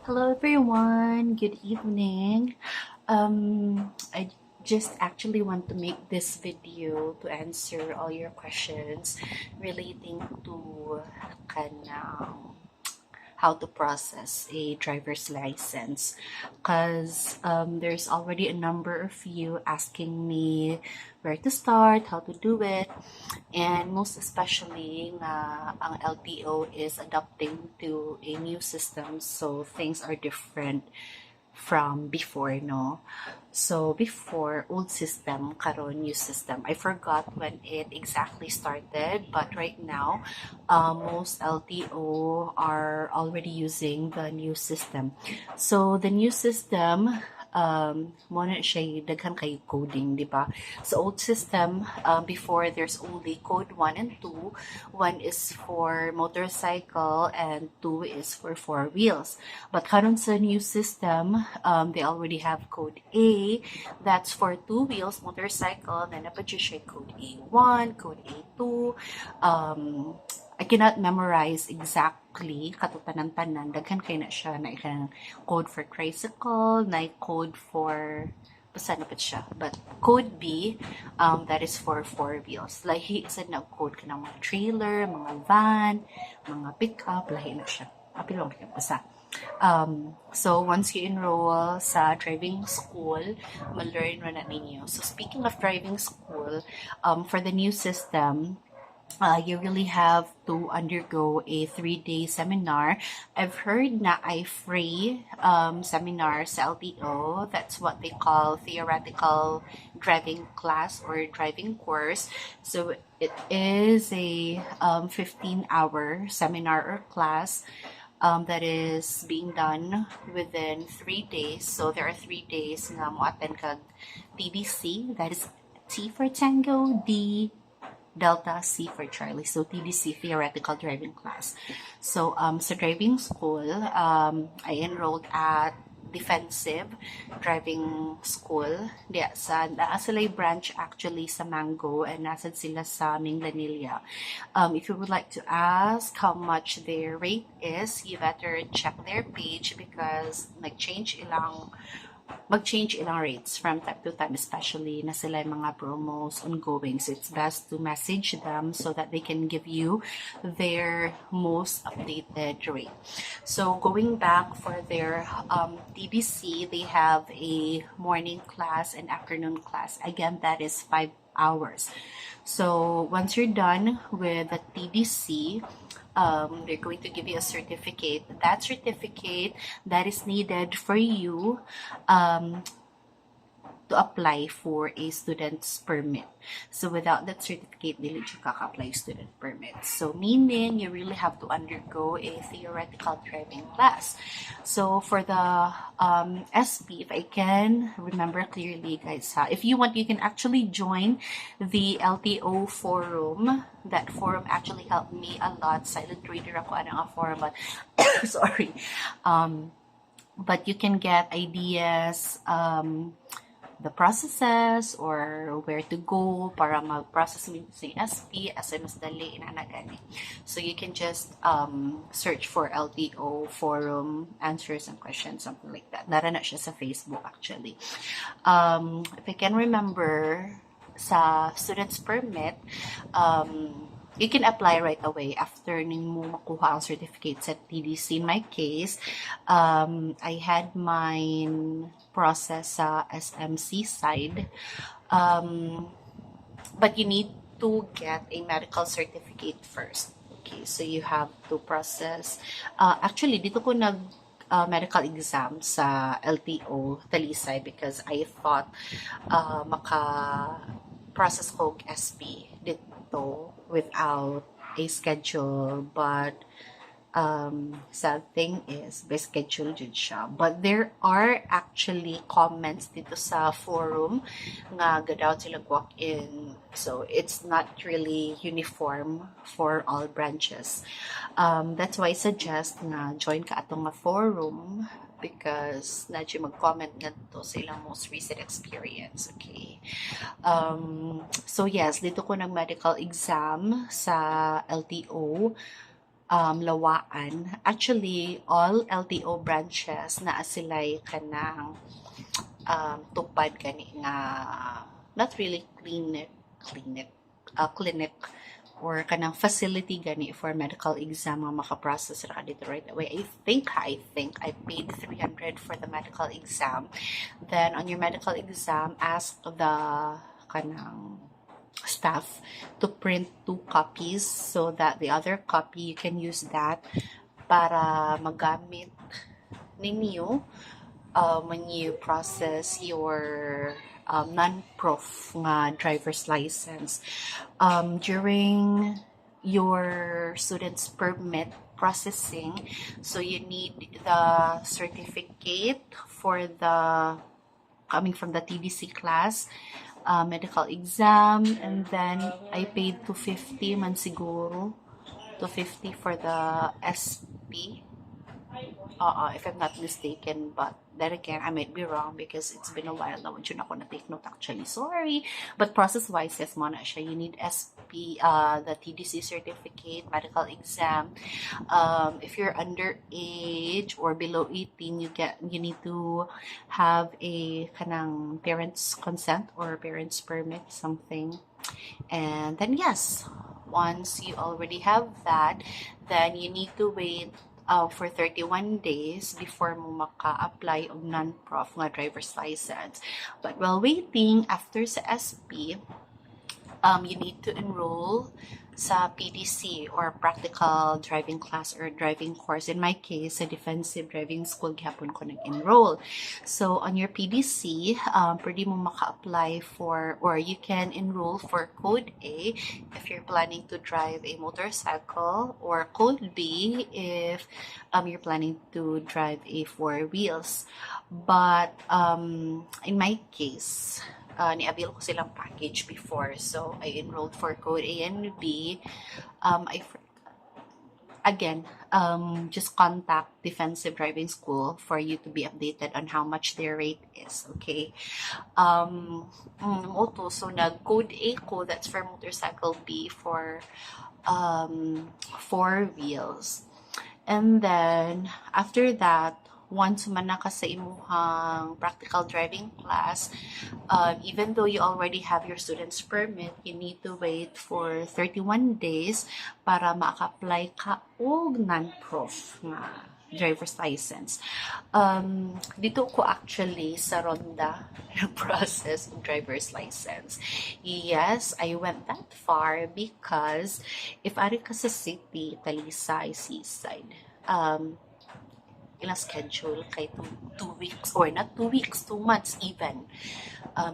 Hello everyone, good evening. I just actually want to make this video to answer all your questions relating to kanang how to process a driver's license because there's already a number of you asking me where to start, how to do it, and most especially ang LTO is adapting to a new system, so things are different from before, no? So before, old system, karon new system. I forgot when it exactly started, but right now, most LTO are already using the new system. So the new system, mo na siya daghan kay coding, di ba? So old system, before there's only code 1 and 2. 1 is for motorcycle and 2 is for four wheels. But karon sa new system, they already have code A, that's for two wheels motorcycle, then dapat siya code A1, code A2. I cannot memorize exactly katutanan-tanan. Daghan kay na siya na ikang code for tricycle, na code for basta na siya. But code B, that is for four wheels. Lahi isa na code ka ng mga trailer, mga van, mga pickup, lahi na siya. Apilong kaya basta. So once you enroll sa driving school, ma-learn mo na ninyo. So speaking of driving school, for the new system, you really have to undergo a 3-day seminar. I've heard na ay free seminar sa LTO. That's what they call theoretical driving class or driving course. So it is a 15-hour seminar or class that is being done within 3 days. So there are 3 days nga mo attend kag TDC, that is T for Tango, D Delta, C for Charlie. So TDC, theoretical driving class. So sa driving school, I enrolled at defensive driving school. Diya, naa sila branch actually sa Mango and nasad sila sa Minglanilla. If you would like to ask how much their rate is, you better check their page because mag-change ilang rates from time to time, especially na sila yung mga promos ongoing. So it's best to message them so that they can give you their most updated rate. So going back for their TDC, they have a morning class and afternoon class. Again, that is 5 hours. So once you're done with the TDC, they're going to give you a certificate. That certificate that is needed for you to apply for a student's permit. So without that certificate, dili you kaka-apply student permit. So meaning you really have to undergo a theoretical driving class. So for the SP, if I can remember clearly, guys, if you want, you can actually join the LTO forum. That forum actually helped me a lot. Silent reader ako anang forum, but sorry. But you can get ideas, the processes or where to go para mag-process mo sa SP as mas dali inanagani. So you can just search for LTO forum answers and questions, something like that. Nara na siya sa Facebook actually. If I can remember, sa student's permit, you can apply right away after mo makuha ang certificate sa TDC. In my case, I had mine process sa SMC side. But you need to get a medical certificate first. Okay, so you have to process. Actually, dito ko medical exam sa LTO Talisay because I thought maka-process ko SP dito without a schedule, but sad thing is by schedule jud siya. But there are actually comments dito sa forum nga gadaw sila walk in, so it's not really uniform for all branches. That's why I suggest nga join ka atong nga forum because nadyo mag-comment nga to sa ilang most recent experience. Okay. So yes, dito ko nag medical exam sa LTO. lawaan. Actually, all LTO branches na sila'y kanang tupad gani nga not really clinic or kanang facility gani for medical exam nga makaprocess ra ka dito right away. I paid 300 for the medical exam. Then on your medical exam, ask the kanang staff to print 2 copies so that the other copy you can use that para magamit ninyo when you process your non-prof nga driver's license. During your student's permit processing, so you need the certificate for the coming from the TDC class, medical exam, and then I paid 250 man siguro, 250 for the SP, if I'm not mistaken, but then again, I might be wrong because it's been a while now. Yun ako na-take note actually. Sorry. But process-wise, yes mo na siya. You need SP, the TDC certificate, medical exam. If you're underage or below 18, you need to have a kanang parents' consent or parents' permit, something. And then yes, once you already have that, then you need to wait for 31 days before mo maka-apply og non-prof nga driver's license. But while waiting, after sa SP, you need to enroll sa PDC or practical driving class or driving course. In my case, sa defensive driving school gihapon ko nag-enroll. So on your PDC, pwede mo maka-apply for, or you can enroll for code A if you're planning to drive a motorcycle, or code B if you're planning to drive a 4 wheels. But in my case, ni-avail ko silang package before. So, I enrolled for code A and B. Just contact Defensive Driving School for you to be updated on how much their rate is. Okay? So, nag-code A ko, that's for motorcycle, B for 4 wheels. And then, after that, once man na ka sa imuhang practical driving class, even though you already have your student's permit, you need to wait for 31 days para maka-apply ka og non-prof nga driver's license. Dito ko actually sa Ronda process of driver's license. Yes, I went that far because if ari ka sa city, Talisay, Seaside, ilang schedule kay 2 weeks, or not 2 weeks, 2 months even,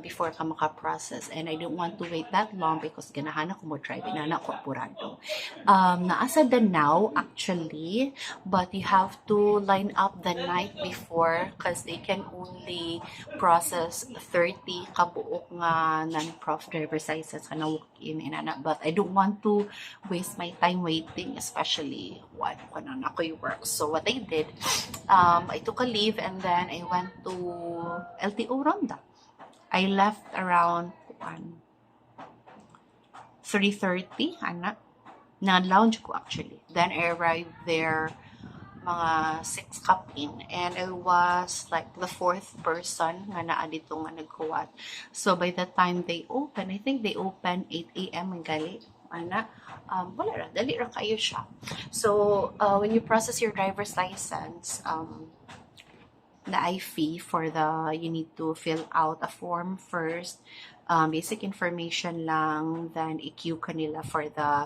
before ka maka-process. And I don't want to wait that long because ganahan ako mo drive, inana ko apurado. Naasa Danao actually, but you have to line up the night before because they can only process 30 kabuok nga non-prof driver's license na walk-in, inana. But I don't want to waste my time waiting, especially when ako work. So what I did, I took a leave and then I went to LTO Ronda. I left around 3:30, na-lounge ko actually. Then I arrived there mga 6 kapin, and I was like the 4th person nga naa dito nga nagkuwat. So by the time they open, I think they open 8 a.m. ang gali. Wala ra, dali ra kayo siya. So when you process your driver's license, the fee for you need to fill out a form first, basic information lang, then i-queue kanila for the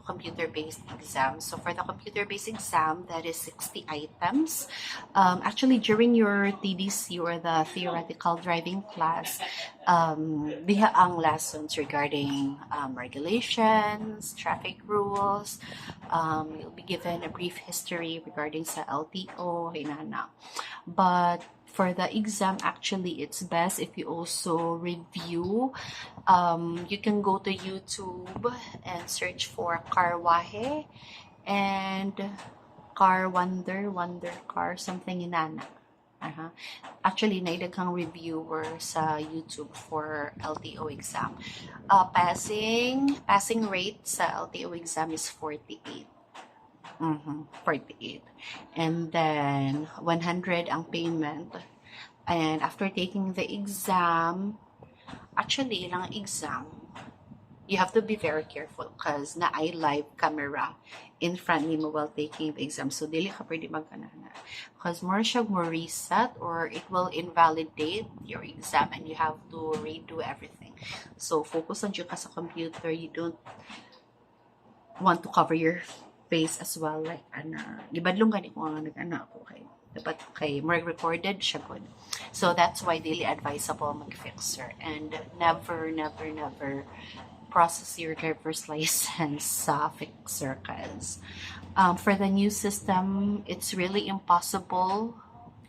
computer-based exam. So for the computer-based exam, that is 60 items. Actually, during your TDC or the theoretical driving class, diha ang lessons regarding regulations, traffic rules. You'll be given a brief history regarding sa LTO, hinana. But for the exam, actually, it's best if you also review. You can go to YouTube and search for Carwahe and Car Wonder Car, something inana. Actually, naidaghang reviewer sa YouTube for LTO exam. Passing rate sa LTO exam is 48. 48. And then 100 ang payment. And after taking the exam, actually, ilang exam, you have to be very careful because na ay live camera in front nimo while taking the exam. So, dili ka pwede magkanana. Because more siya mo reset or it will invalidate your exam and you have to redo everything. So, focus on ka sa computer. You don't want to cover your face as well. Like, gibadlong gani ko nga nag-ana ako kay dapat kay more recorded siya good. So, that's why daily advisable mag-fixer. And never process your driver's license sa fixer because for the new system, it's really impossible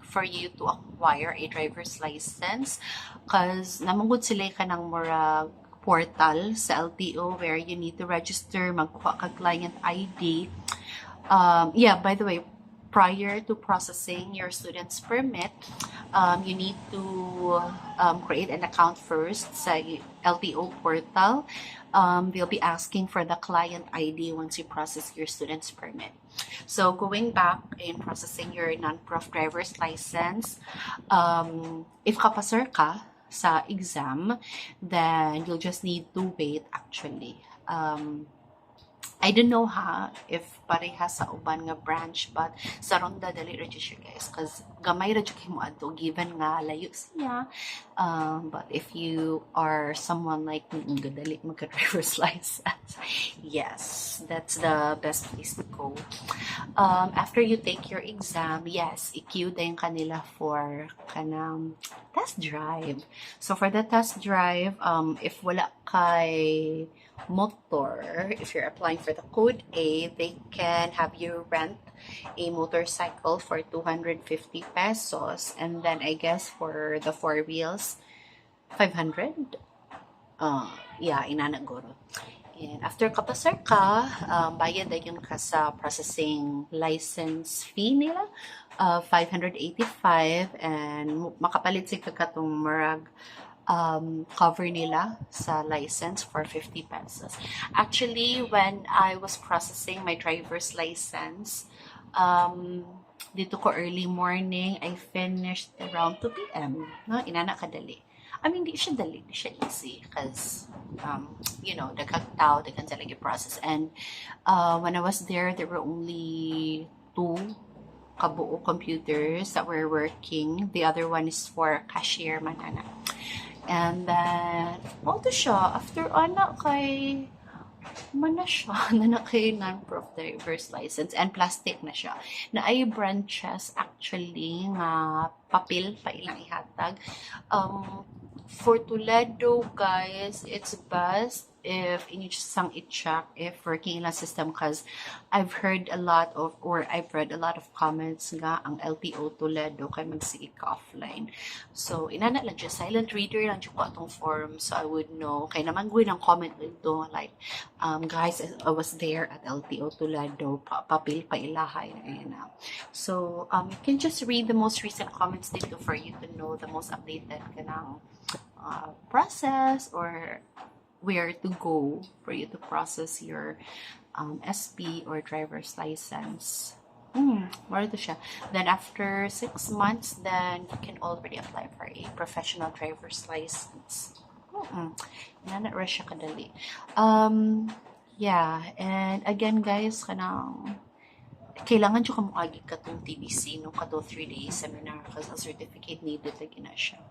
for you to acquire a driver's license because namangod sila ka ng murag portal sa LTO where you need to register, magkuha ka client ID. Yeah, by the way, prior to processing your student's permit, you need to create an account first sa LTO portal. They'll be asking for the client ID once you process your student's permit. So going back in processing your non-prof driver's license, if kapasar ka sa exam, then you'll just need to wait actually. I don't know if pareha sa uban nga branch, but sa Ronda dali ra siya guys because gamay ra kay mo adto given nga layo siya. But if you are someone like me, dali magka-driver's license. Yes, that's the best place to go. After you take your exam, yes, i-queue din kanila for kanang test drive. So for the test drive, if wala kay motor, if you're applying for the code A, they can have you rent a motorcycle for 250 pesos, and then I guess for the 4 wheels 500. Yeah, inanaguro. And after kapasar ka, bayad na yun ka sa processing license fee nila, 585, and makapalit si katong marag cover nila sa license for 50 pesos. Actually, when I was processing my driver's license, dito ko early morning, I finished around 2 p.m. No? Inana kadali. I mean, di siya dali, di siya easy because, you know, daghang tao, daghang talaga process. And when I was there were only 2 kabuo computers that were working. The other one is for cashier manana. And then, auto siya. After kay mana siya, na kay non-prof driver's license and plastic na siya. Na ay branches actually nga papel pa ilang ihatag. For Toledo, guys, it's best if inyo sang i-check if working in a system because I've read a lot of comments nga ang LTO Toledo kay magsige ka offline. So inana lang siya, silent reader lang siya ko atong form, so I would know kay naman gawin ang comment dito like guys, I was there at LTO Toledo, papel pa ilahay na. So you can just read the most recent comments dito for you to know the most updated kanang process or where to go for you to process your SP or driver's license. Where to siya? Then after 6 months, then you can already apply for a professional driver's license. Not siya kadali. Yeah, and again guys, kanang kailangan siya kamuagi ka tong TBC no kato 3 days seminar kasi ang certificate needed lagi na siya.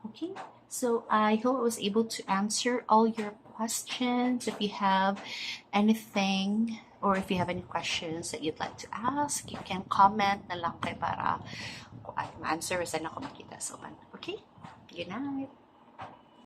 Okay, so I hope I was able to answer all your questions. If you have anything or if you have any questions that you'd like to ask, you can comment na lang kay para ma-answer sa na ko makita. So, okay, good night.